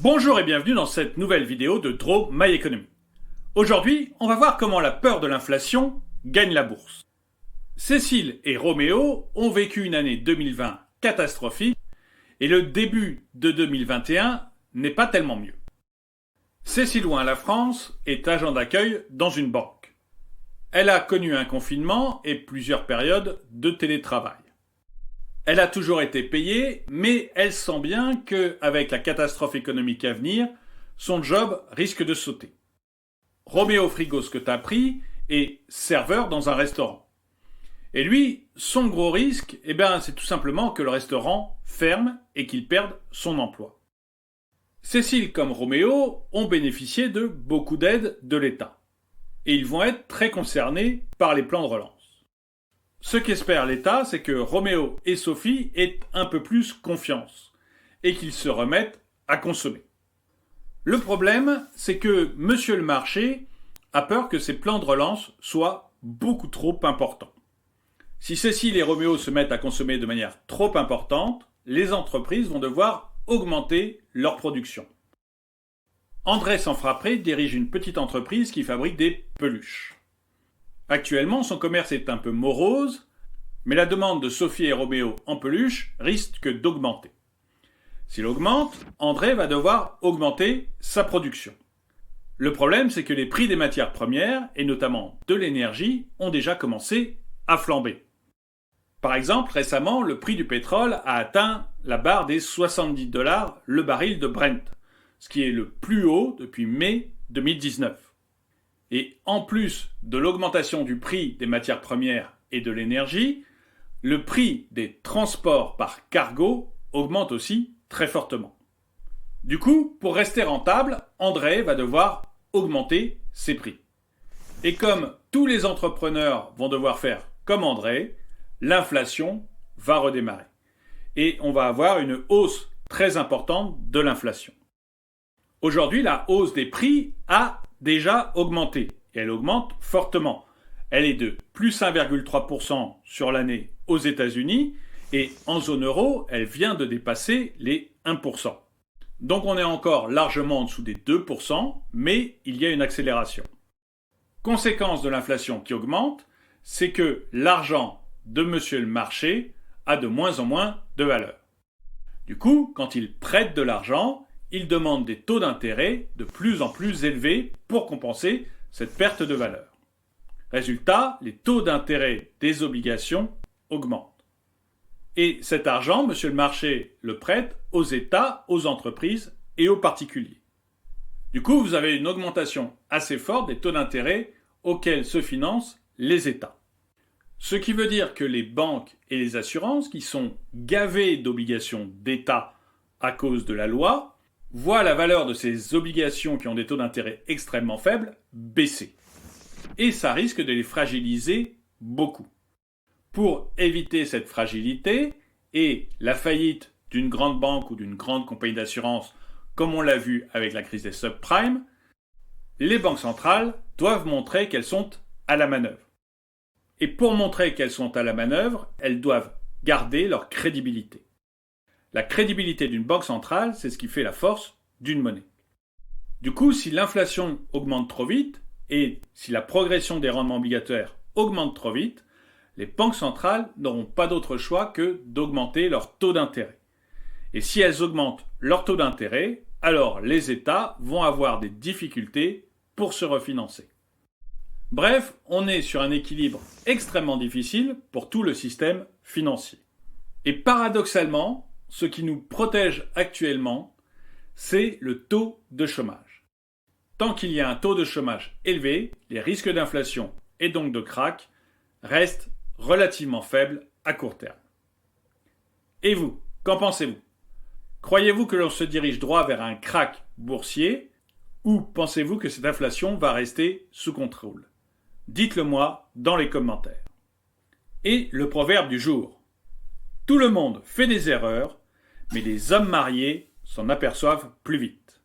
Bonjour et bienvenue dans cette nouvelle vidéo de Draw My Economy. Aujourd'hui, on va voir comment la peur de l'inflation gagne la bourse. Cécile et Roméo ont vécu une année 2020 catastrophique et le début de 2021 n'est pas tellement mieux. Cécile Ouin, la France, est agent d'accueil dans une banque. Elle a connu un confinement et plusieurs périodes de télétravail. Elle a toujours été payée, mais elle sent bien qu'avec la catastrophe économique à venir, son job risque de sauter. Roméo Frigo, ce que t'as pris, est serveur dans un restaurant. Et lui, son gros risque, c'est tout simplement que le restaurant ferme et qu'il perde son emploi. Cécile comme Roméo ont bénéficié de beaucoup d'aides de l'État. Et ils vont être très concernés par les plans de relance. Ce qu'espère l'État, c'est que Roméo et Sophie aient un peu plus confiance et qu'ils se remettent à consommer. Le problème, c'est que Monsieur le Marché a peur que ces plans de relance soient beaucoup trop importants. Si Cécile et Roméo se mettent à consommer de manière trop importante, les entreprises vont devoir augmenter leur production. André Sanfrapré dirige une petite entreprise qui fabrique des peluches. Actuellement, son commerce est un peu morose, mais la demande de Sophie et Roméo en peluche risque d'augmenter. S'il augmente, André va devoir augmenter sa production. Le problème, c'est que les prix des matières premières, et notamment de l'énergie, ont déjà commencé à flamber. Par exemple, récemment, le prix du pétrole a atteint la barre des $70 le baril de Brent, ce qui est le plus haut depuis mai 2019. Et en plus de l'augmentation du prix des matières premières et de l'énergie, le prix des transports par cargo augmente aussi très fortement. Du coup, pour rester rentable, André va devoir augmenter ses prix. Et comme tous les entrepreneurs vont devoir faire comme André, l'inflation va redémarrer. Et on va avoir une hausse très importante de l'inflation. Aujourd'hui, la hausse des prix a déjà augmenté, et elle augmente fortement. Elle est de plus 1,3% sur l'année aux États-Unis, et en zone euro, elle vient de dépasser les 1%. Donc on est encore largement en dessous des 2%, mais il y a une accélération. Conséquence de l'inflation qui augmente, c'est que l'argent de Monsieur le Marché a de moins en moins de valeur. Du coup, quand il prête de l'argent, il demande des taux d'intérêt de plus en plus élevés pour compenser cette perte de valeur. Résultat, les taux d'intérêt des obligations augmentent. Et cet argent, Monsieur le Marché le prête aux États, aux entreprises et aux particuliers. Du coup, vous avez une augmentation assez forte des taux d'intérêt auxquels se financent les États. Ce qui veut dire que les banques et les assurances, qui sont gavées d'obligations d'État à cause de la loi, voient la valeur de ces obligations qui ont des taux d'intérêt extrêmement faibles baisser. Et ça risque de les fragiliser beaucoup. Pour éviter cette fragilité et la faillite d'une grande banque ou d'une grande compagnie d'assurance, comme on l'a vu avec la crise des subprimes, les banques centrales doivent montrer qu'elles sont à la manœuvre. Et pour montrer qu'elles sont à la manœuvre, elles doivent garder leur crédibilité. La crédibilité d'une banque centrale, c'est ce qui fait la force d'une monnaie. Du coup, si l'inflation augmente trop vite et si la progression des rendements obligataires augmente trop vite, les banques centrales n'auront pas d'autre choix que d'augmenter leur taux d'intérêt. Et si elles augmentent leur taux d'intérêt, alors les États vont avoir des difficultés pour se refinancer. Bref, on est sur un équilibre extrêmement difficile pour tout le système financier. Et paradoxalement, ce qui nous protège actuellement, c'est le taux de chômage. Tant qu'il y a un taux de chômage élevé, les risques d'inflation et donc de krach restent relativement faibles à court terme. Et vous, qu'en pensez-vous ? Croyez-vous que l'on se dirige droit vers un krach boursier ou pensez-vous que cette inflation va rester sous contrôle ? Dites-le moi dans les commentaires. Et le proverbe du jour. Tout le monde fait des erreurs, mais les hommes mariés s'en aperçoivent plus vite.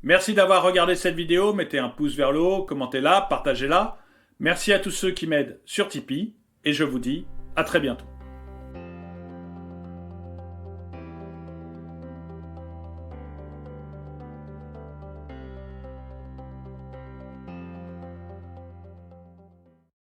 Merci d'avoir regardé cette vidéo, mettez un pouce vers le haut, commentez-la, partagez-la. Merci à tous ceux qui m'aident sur Tipeee, et je vous dis à très bientôt.